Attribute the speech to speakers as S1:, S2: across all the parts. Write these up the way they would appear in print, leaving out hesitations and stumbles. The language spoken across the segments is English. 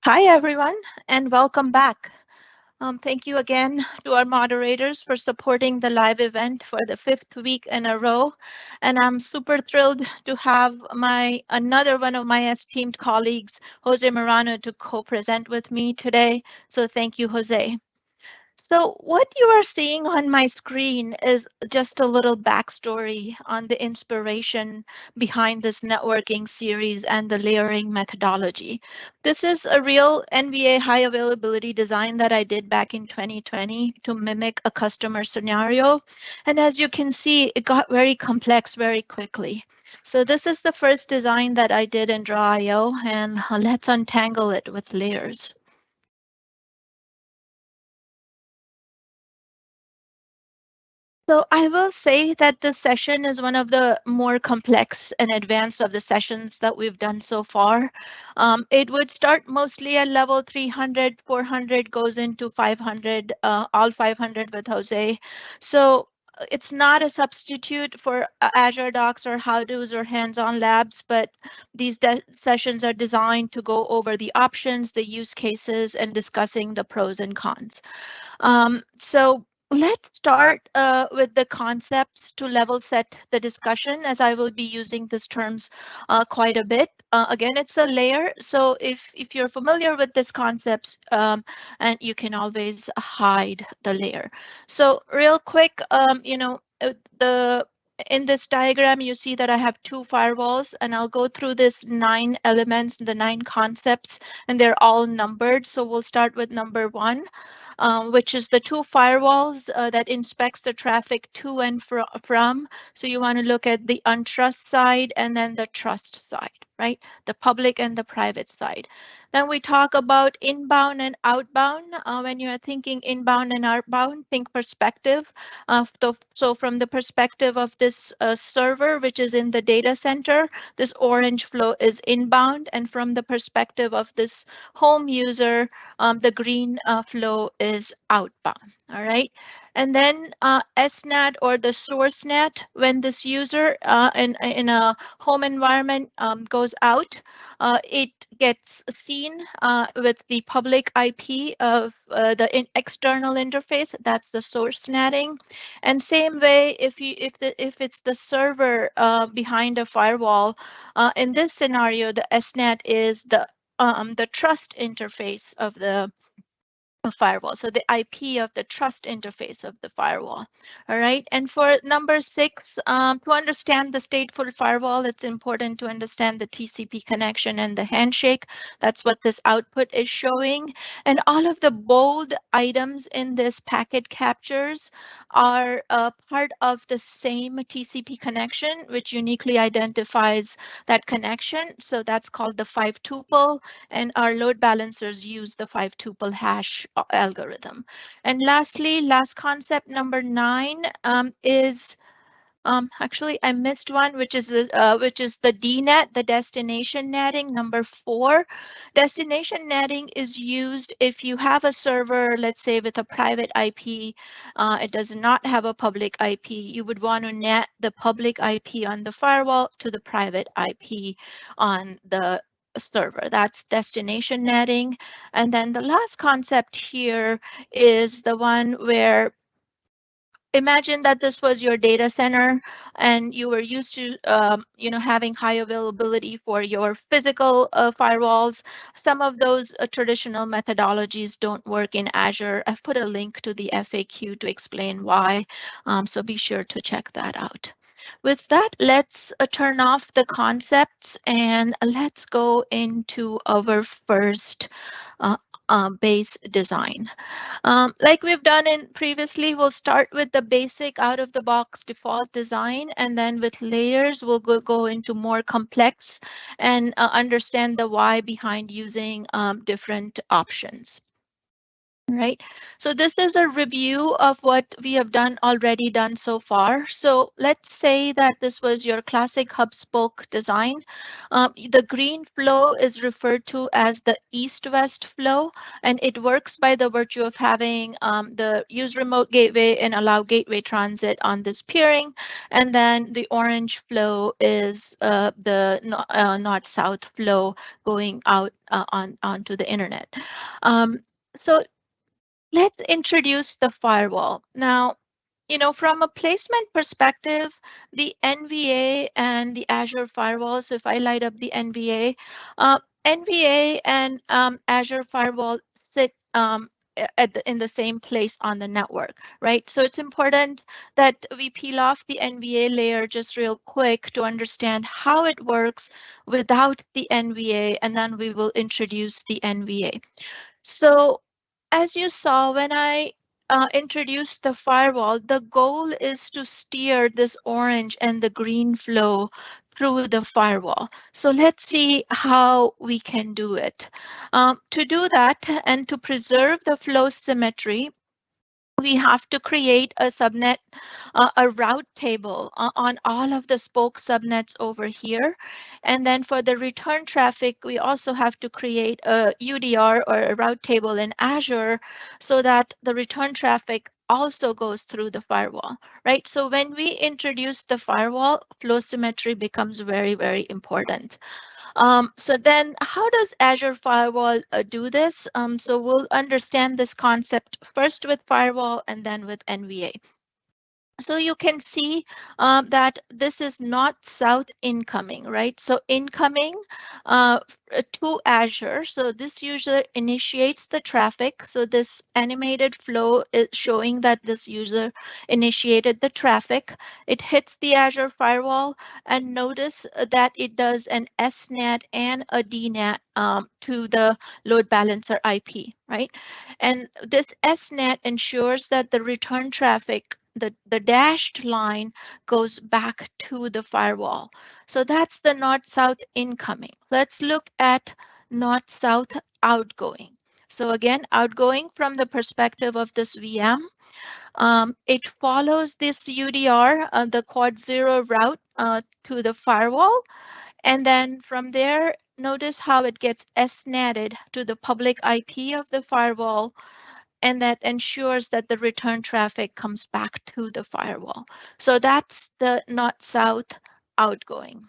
S1: Hi, everyone, and welcome back. Thank you again to our moderators for supporting the live event for the 5th week in a row. And I'm super thrilled to have another one of my esteemed colleagues, Jose Morano, to co-present with me today. So thank you, Jose. So what you are seeing on my screen is just a little backstory on the inspiration behind this networking series and the layering methodology. This is a real NVA high availability design that I did back in 2020 to mimic a customer scenario. And as you can see, it got very complex very quickly. So this is the first design that I did in Draw.io, and let's untangle it with layers. So I will say that this session is one of the more complex and advanced of the sessions that we've done so far. It would start mostly at level 300, 400, goes into 500, all 500 with Jose. So it's not a substitute for Azure Docs or how-tos or hands-on labs, but these sessions are designed to go over the options, the use cases, and discussing the pros and cons. So let's start with the concepts to level set the discussion, as I will be using these terms quite a bit. Again, it's a layer. So if you're familiar with these concepts, and you can always hide the layer. So real quick, in this diagram, you see that I have two firewalls, and I'll go through this 9 elements, the 9 concepts, and they're all numbered. So we'll start with number 1. Which is the two firewalls that inspects the traffic to and from. So you want to look at the untrust side and then the trust side, right? The public and the private side. Then we talk about inbound and outbound. When you're thinking inbound and outbound, think perspective. So from the perspective of this server, which is in the data center, this orange flow is inbound. And from the perspective of this home user, the green flow is outbound. All right. And then SNAT, or the source net, when this user in a home environment goes out, it gets seen with the public IP of the external interface. That's the source netting. And same way, if it's the server behind a firewall, in this scenario, the SNAT is the trust interface of the firewall. So the IP of the trust interface of the firewall. All right. And for number 6, to understand the stateful firewall, it's important to understand the TCP connection and the handshake. That's what this output is showing. And all of the bold items in this packet captures are part of the same TCP connection, which uniquely identifies that connection. So that's called the 5-tuple, and our load balancers use the 5-tuple hash algorithm. And lastly, last concept, number 9, is actually I missed one, which is the DNET, the destination netting. Number 4, destination netting is used if you have a server, let's say with a private IP, it does not have a public IP. You would want to net the public IP on the firewall to the private IP on the server. That's destination netting. And then the last concept here is the one where, imagine that this was your data center and you were used to having high availability for your physical firewalls. Some of those traditional methodologies don't work in Azure. I've put a link to the FAQ to explain why, so be sure to check that out. With that, let's turn off the concepts and let's go into our first base design. Like we've done in previously, we'll start with the basic out-of-the-box default design, and then with layers, we'll go into more complex and understand the why behind using different options. Right. So this is a review of what we have already done so far. So let's say that this was your classic hub spoke design. The green flow is referred to as the east-west flow, and it works by the virtue of having the use remote gateway and allow gateway transit on this peering. And then the orange flow is the north-south flow going out onto the internet. So let's introduce the firewall. Now, from a placement perspective, the NVA and the Azure firewall, so if I light up the NVA, NVA and Azure firewall sit in the same place on the network, right? So it's important that we peel off the NVA layer just real quick to understand how it works without the NVA, and then we will introduce the NVA. So as you saw, when I introduced the firewall, the goal is to steer this orange and the green flow through the firewall. So let's see how we can do it. To do that and to preserve the flow symmetry, we have to create a subnet, a route table on all of the spoke subnets over here. And then for the return traffic, we also have to create a UDR or a route table in Azure so that the return traffic also goes through the firewall, right? So when we introduce the firewall, flow symmetry becomes very, very important. So then how does Azure Firewall do this? So we'll understand this concept first with Firewall and then with NVA. So you can see that this is not south incoming, right? So incoming to Azure. So this user initiates the traffic. So this animated flow is showing that this user initiated the traffic. It hits the Azure firewall, and notice that it does an SNAT and a DNAT to the load balancer IP, right? And this SNAT ensures that the return traffic, the dashed line, goes back to the firewall. So that's the north-south incoming. Let's look at north-south outgoing. So again, outgoing from the perspective of this VM, it follows this UDR, the quad 0 route to the firewall. And then from there, notice how it gets SNATed to the public IP of the firewall, and that ensures that the return traffic comes back to the firewall. So that's the north-south outgoing.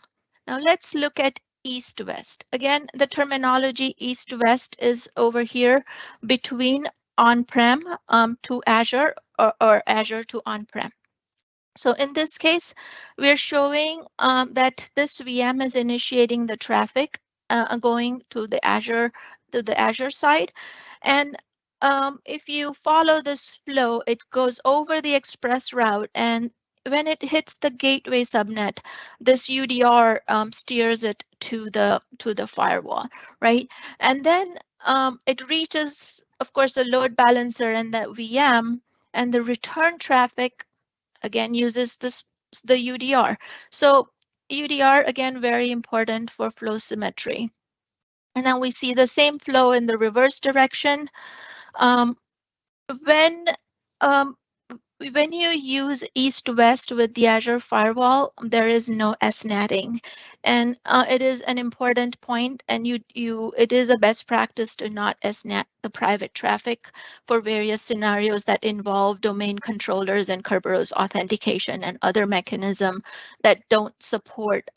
S1: Now let's look at east-west. Again, the terminology east-west is over here between on-prem to Azure or Azure to on-prem. So in this case, we're showing that this VM is initiating the traffic going to the Azure side. And if you follow this flow, it goes over the express route, and when it hits the gateway subnet, this UDR steers it to the firewall, right? And then it reaches, of course, the load balancer and the VM, and the return traffic again uses the UDR. So UDR, again, very important for flow symmetry. And then we see the same flow in the reverse direction. Um, when um, when you use east-west with the Azure firewall, there is no SNATing, and it is an important point, and it is a best practice to not SNAT the private traffic for various scenarios that involve domain controllers and Kerberos authentication and other mechanism that don't support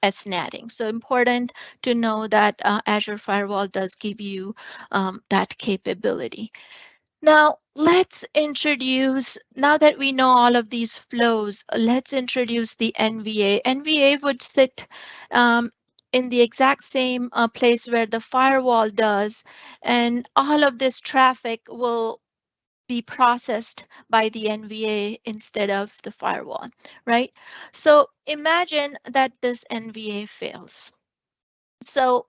S1: SNATing. So important to know that Azure firewall does give you that capability. Now, let's introduce, now that we know all of these flows, let's introduce the NVA. NVA would sit in the exact same place where the firewall does, and all of this traffic will be processed by the NVA instead of the firewall, right? So imagine that this NVA fails. So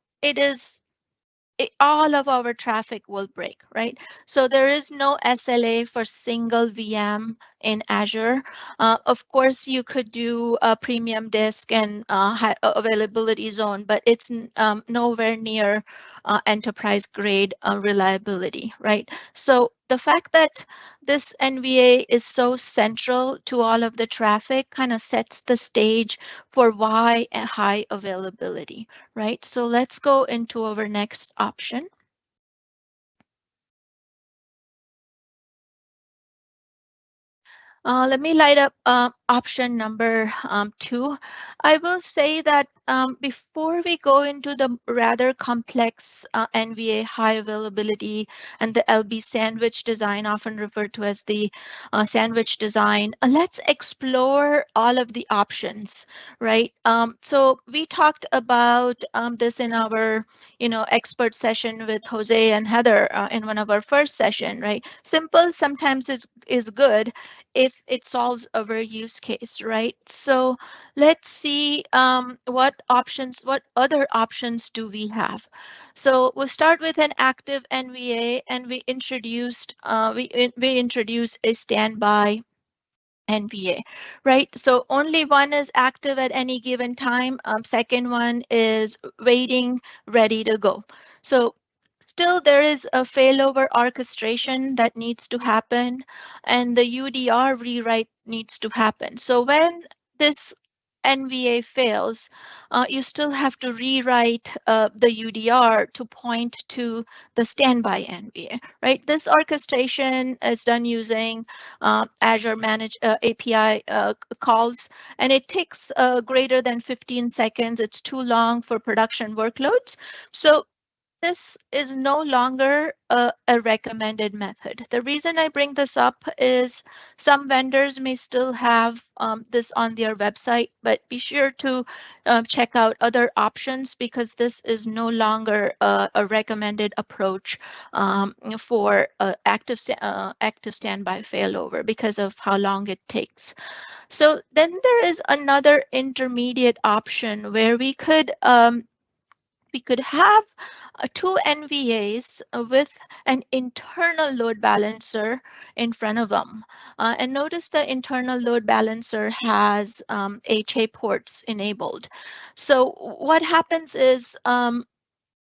S1: all of our traffic will break, right? So there is no SLA for single VM in Azure. Of course, you could do a premium disk and high availability zone, but it's nowhere near enterprise grade reliability, right? So the fact that this NVA is so central to all of the traffic kind of sets the stage for why a high availability, right? So let's go into our next option. Let me light up option number 2. I will say that before we go into the rather complex NVA high availability and the LB sandwich design, often referred to as the sandwich design, let's explore all of the options, right? So we talked about this in our, expert session with Jose and Heather in one of our first session, right? Simple sometimes is good if it solves our use case, right? So let's see what other options do we have. So we'll start with an active NVA, and we introduced a standby NVA, right? So only one is active at any given time. Second one is waiting, ready to go. So still there is a failover orchestration that needs to happen, and the UDR rewrite needs to happen. So when this NVA fails, you still have to rewrite the UDR to point to the standby NVA, right? This orchestration is done using Azure Manage API calls, and it takes greater than 15 seconds. It's too long for production workloads. So this is no longer a recommended method. The reason I bring this up is some vendors may still have this on their website, but be sure to check out other options because this is no longer a recommended approach for active standby failover because of how long it takes. So then there is another intermediate option where we could have two NVAs with an internal load balancer in front of them. And notice the internal load balancer has HA ports enabled. So what happens is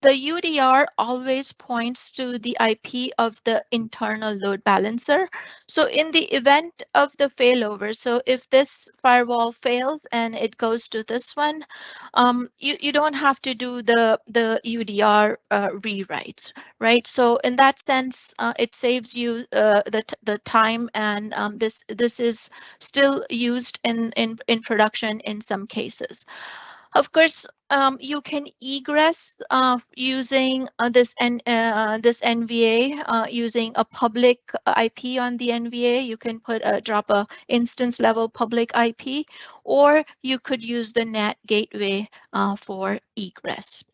S1: the UDR always points to the IP of the internal load balancer. So in the event of the failover, so if this firewall fails and it goes to this one, you don't have to do the UDR rewrites, right? So in that sense, it saves you the time, and this is still used in production in some cases. Of course, you can egress using this NVA using a public IP on the NVA. You can drop a instance level public IP, or you could use the NAT gateway for egress.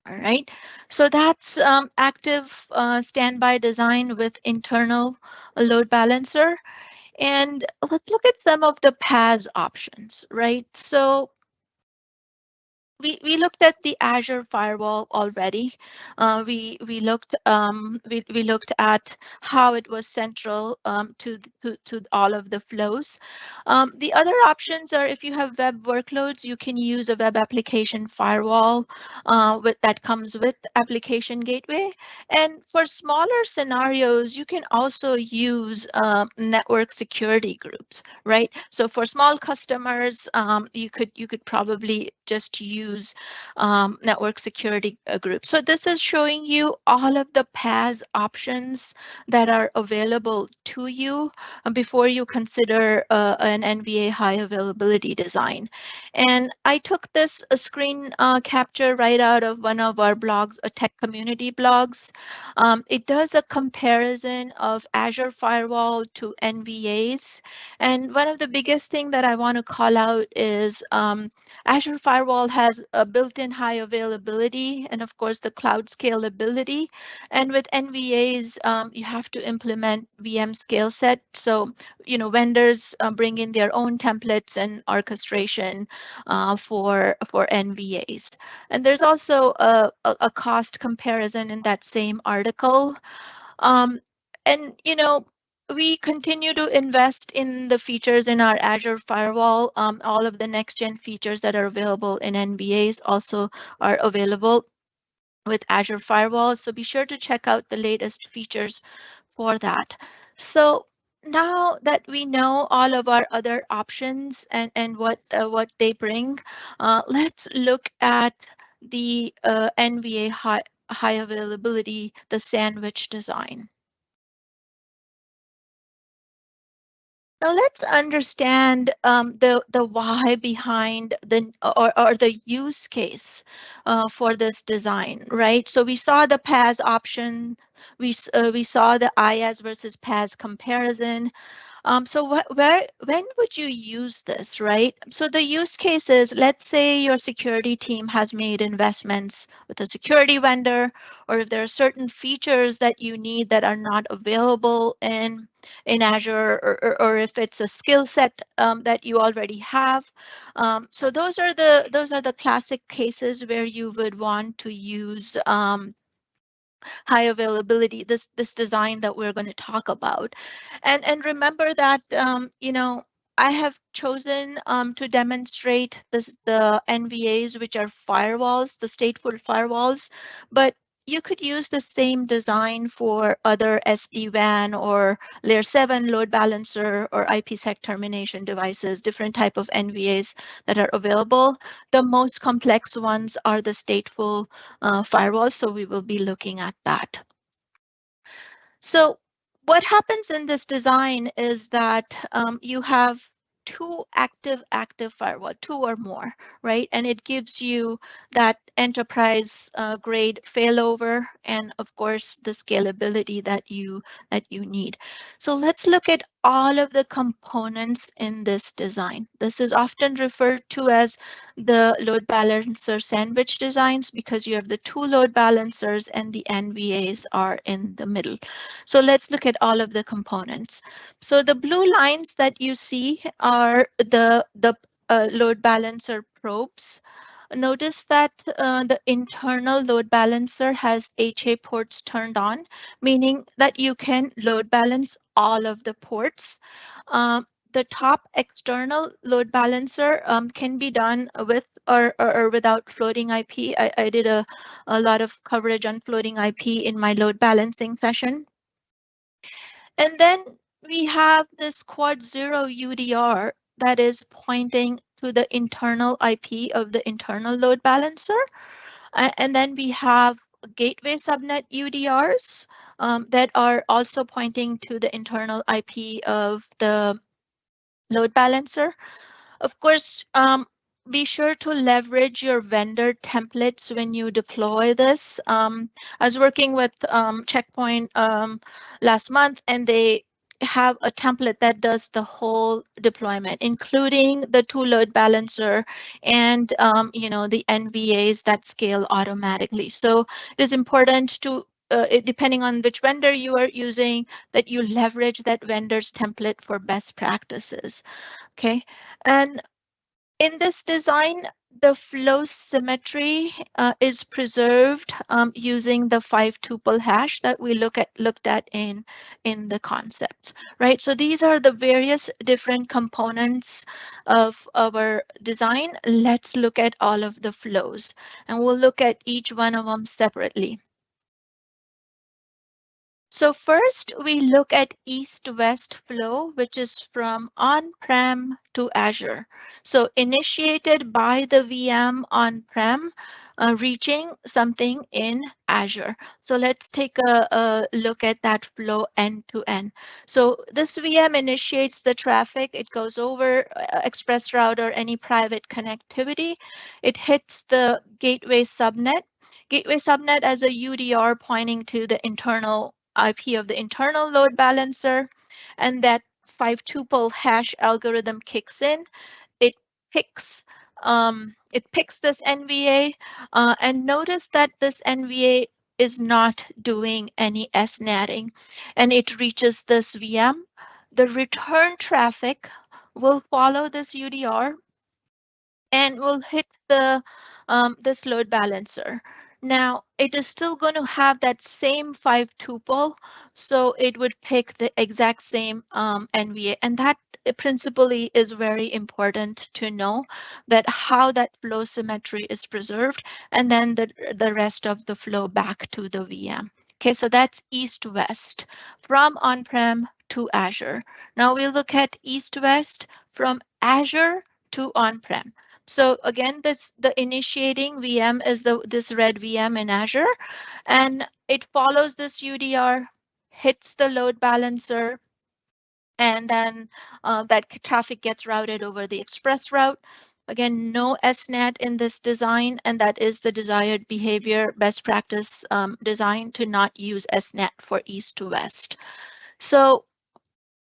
S1: All right, so that's active standby design with internal load balancer. And let's look at some of the PaaS options, right? So we looked at the Azure firewall already. We looked at how it was central to all of the flows. The other options are if you have web workloads, you can use a web application firewall that comes with application gateway. And for smaller scenarios, you can also use network security groups, right? So for small customers, you could probably just use network security groups. So this is showing you all of the PaaS options that are available to you before you consider an NVA high availability design. And I took this screen capture right out of one of our blogs, a tech community blogs. It does a comparison of Azure Firewall to NVAs. And one of the biggest thing that I want to call out is Azure Firewall has a built-in high availability and of course the cloud scalability. And with NVAs, you have to implement VM scale set. So, vendors bring in their own templates and orchestration for NVAs. And there's also a cost comparison in that same article. And we continue to invest in the features in our Azure Firewall. All of the next-gen features that are available in NVAs also are available with Azure Firewall. So be sure to check out the latest features for that. So now that we know all of our other options and what they bring, let's look at the NVA high availability, the sandwich design. Now let's understand the why behind the or the use case for this design, right? So we saw the PaaS option, we saw the IaaS versus PaaS comparison. So when would you use this, right? So the use case is, let's say your security team has made investments with a security vendor, or if there are certain features that you need that are not available in Azure, or if it's a skill set that you already have. So those are the classic cases where you would want to use high availability, this design that we're going to talk about. And remember that I have chosen to demonstrate the NVAs, which are firewalls, the stateful firewalls, but you could use the same design for other SD-WAN or layer 7 load balancer or IPsec termination devices, different type of NVAs that are available. The most complex ones are the stateful firewalls, so we will be looking at that. So what happens in this design is that you have two active firewall, two or more, right? And it gives you that enterprise grade failover and of course the scalability that you need. So let's look at all of the components in this design. This is often referred to as the load balancer sandwich designs because you have the two load balancers and the NVAs are in the middle. So let's look at all of the components. So the blue lines that you see are the load balancer probes. Notice that the internal load balancer has HA ports turned on, meaning that you can load balance all of the ports. The top external load balancer can be done with or without floating IP. I did a lot of coverage on floating IP in my load balancing session. And then we have this quad 0 UDR that is pointing to the internal IP of the internal load balancer. And then we have gateway subnet UDRs that are also pointing to the internal IP of the load balancer. Of course, be sure to leverage your vendor templates when you deploy this. I was working with Checkpoint last month, and they have a template that does the whole deployment, including the two load balancer and the NVAs that scale automatically. So it is important to depending on which vendor you are using, that you leverage that vendor's template for best practices. Okay, and in this design, the flow symmetry is preserved using the 5-tuple hash that we looked at in the concepts, right? So these are the various different components of our design. Let's look at all of the flows, and we'll look at each one of them separately. So first, we look at east-west flow, which is from on-prem to Azure. So initiated by the VM on-prem, reaching something in Azure. So let's take a look at that flow end to end. So this VM initiates the traffic. It goes over express route or any private connectivity. It hits the gateway subnet. Gateway subnet as a UDR pointing to the internal IP of the internal load balancer, and that 5-tuple hash algorithm kicks in. It picks this NVA, and notice that this NVA is not doing any SNATing, and it reaches this VM. The return traffic will follow this UDR and will hit the this load balancer. Now, it is still going to have that same 5 tuple, so it would pick the exact same NVA. And that principally is very important to know, that how that flow symmetry is preserved, and then the rest of the flow back to the VM. Okay, so that's east-west from on-prem to Azure. Now we look at east-west from Azure to on-prem. So again, that's the initiating VM is this red VM in Azure, and it follows this UDR, hits the load balancer, and then that traffic gets routed over the express route. Again, no SNAT in this design, and that is the desired behavior best practice design to not use SNAT for east to west. So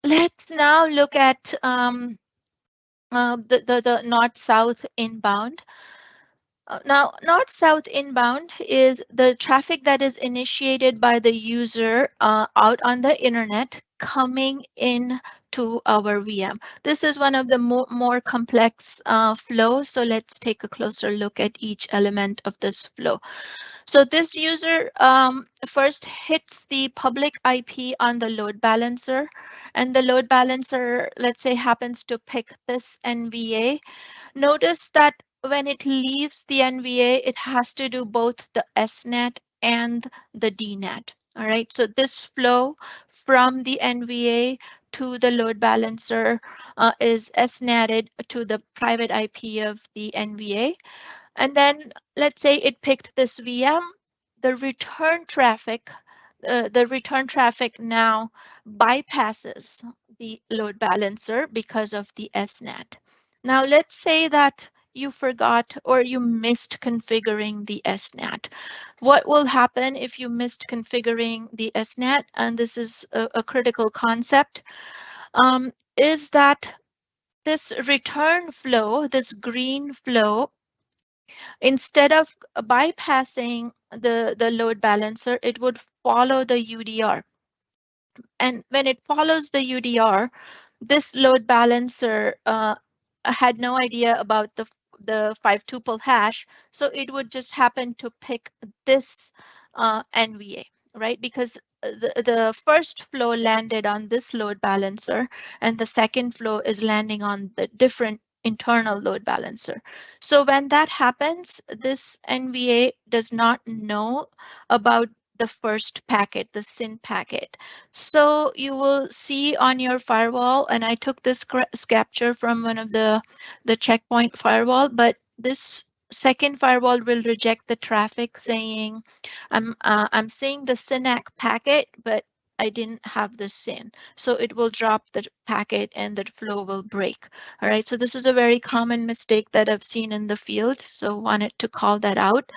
S1: let's now look at the north-south inbound. Now, north-south inbound is the traffic that is initiated by the user out on the internet coming in to our VM. This is one of the more complex flows, so let's take a closer look at each element of this flow. So this user first hits the public IP on the load balancer, and the load balancer, let's say, happens to pick this NVA. Notice that when it leaves the NVA, it has to do both the SNAT and the DNAT. All right, so this flow from the NVA to the load balancer is SNATed to the private IP of the NVA. And then let's say it picked this VM, the return traffic now bypasses the load balancer because of the SNAT. Now let's say that you forgot or you missed configuring the SNAT. What will happen if you missed configuring the SNAT? And this is a critical concept, is that this return flow, this green flow, instead of bypassing the load balancer, it would follow the UDR. And when it follows the UDR, this load balancer had no idea about the 5 tuple hash, so it would just happen to pick this NVA, right? Because the first flow landed on this load balancer, and the second flow is landing on the different internal load balancer. So when that happens, this NVA does not know about the first packet, the SYN packet. So you will see on your firewall, and I took this capture from one of the checkpoint firewall, but this second firewall will reject the traffic saying, I'm seeing the SYNAC packet, but I didn't have the SYN. So it will drop the packet and the flow will break. All right, so this is a very common mistake that I've seen in the field. So wanted to call that out.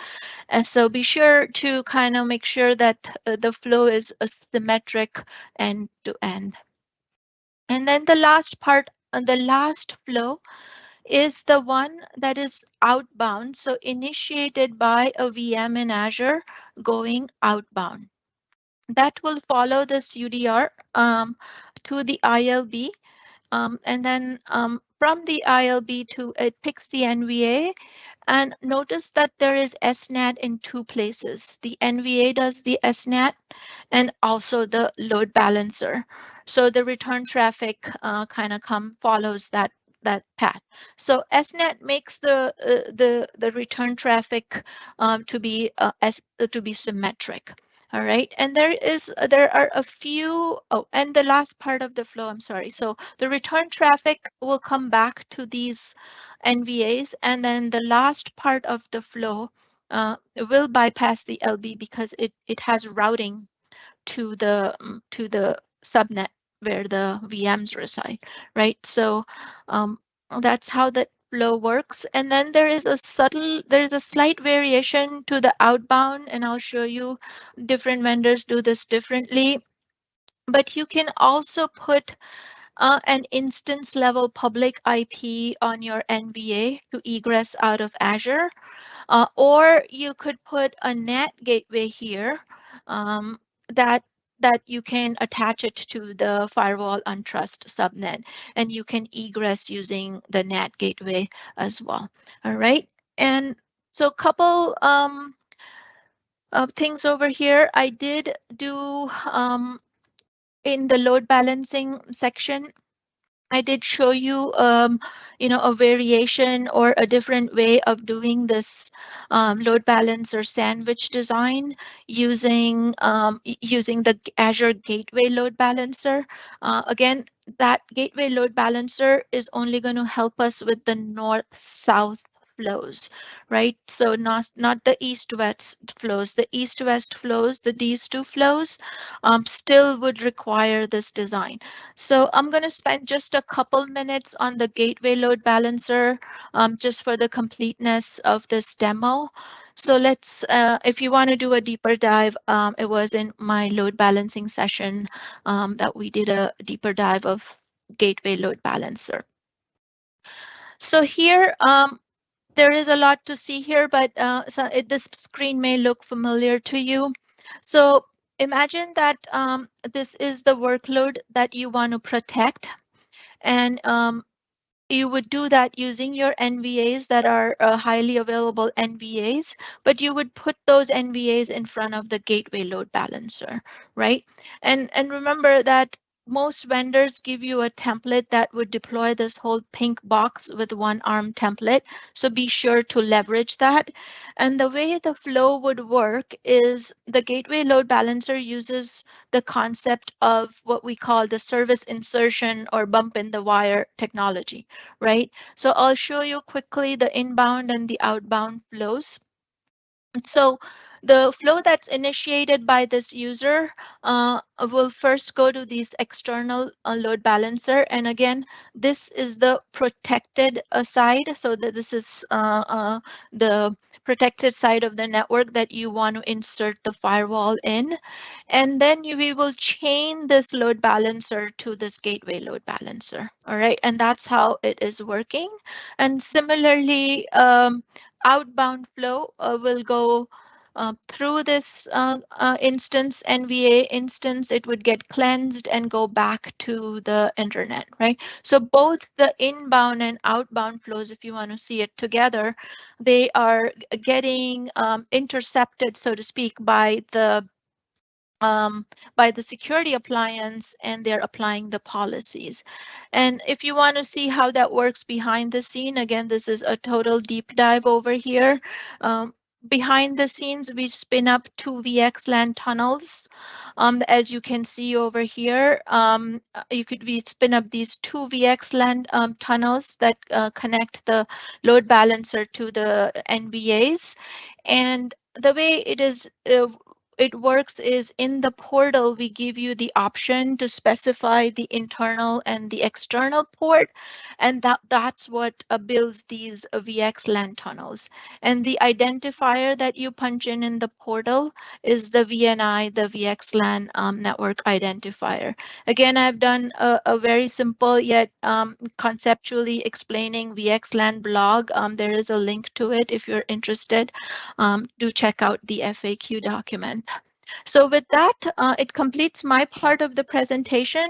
S1: And so be sure to kind of make sure that the flow is symmetric end to end. And then the last part, the last flow is the one that is outbound. So initiated by a VM in Azure going outbound. That will follow this UDR to the ILB. And then from the ILB to it picks the NVA. And notice that there is SNAT in two places. The NVA does the SNAT and also the load balancer. So the return traffic kind of follows that path. So SNAT makes the return traffic to be symmetric. All right, and there are a few, oh, and the last part of the flow, I'm sorry. So the return traffic will come back to these NVAs, and then the last part of the flow will bypass the LB because it has routing to the subnet where the VMs reside, right? So that's how that flow works. And then there is a slight variation to the outbound, and I'll show you different vendors do this differently. But you can also put an instance level public IP on your NVA to egress out of Azure, or you could put a NAT gateway here that you can attach it to the firewall untrust subnet, and you can egress using the NAT gateway as well. All right, and so couple things over here. I did do in the load balancing section, I did show you, a variation or a different way of doing this load balancer sandwich design using the Azure Gateway Load Balancer. Again, that Gateway Load Balancer is only going to help us with the north-south flows, right? So not the east-west flows. The east-west flows, these two flows, still would require this design. So I'm going to spend just a couple minutes on the gateway load balancer, just for the completeness of this demo. So let's, if you want to do a deeper dive, it was in my load balancing session that we did a deeper dive of gateway load balancer. So here, there is a lot to see here, but this screen may look familiar to you. So imagine that this is the workload that you want to protect, and you would do that using your NVAs that are highly available NVAs, but you would put those NVAs in front of the gateway load balancer, right? And remember that most vendors give you a template that would deploy this whole pink box with one ARM template. So be sure to leverage that. And the way the flow would work is the gateway load balancer uses the concept of what we call the service insertion or bump in the wire technology, right? So I'll show you quickly the inbound and the outbound flows. So the flow that's initiated by this user will first go to this external load balancer. And again, this is the protected side. So that this is the protected side of the network that you want to insert the firewall in. And then we will chain this load balancer to this gateway load balancer. All right, and that's how it is working. And similarly, outbound flow will go through this instance, NVA instance. It would get cleansed and go back to the internet, right? So both the inbound and outbound flows, if you want to see it together, they are getting intercepted, so to speak, by the security appliance, and they're applying the policies. And if you want to see how that works behind the scene, again, this is a total deep dive over here. Behind the scenes, we spin up two VXLAN tunnels. As you can see over here, we spin up these two VXLAN tunnels that connect the load balancer to the NVAs. And the way it works is in the portal, we give you the option to specify the internal and the external port, and that's what builds these VXLAN tunnels. And the identifier that you punch in the portal is the VNI, the VXLAN network identifier. Again, I've done a very simple yet conceptually explaining VXLAN blog. There is a link to it if you're interested. Do check out the FAQ document. So with that, it completes my part of the presentation.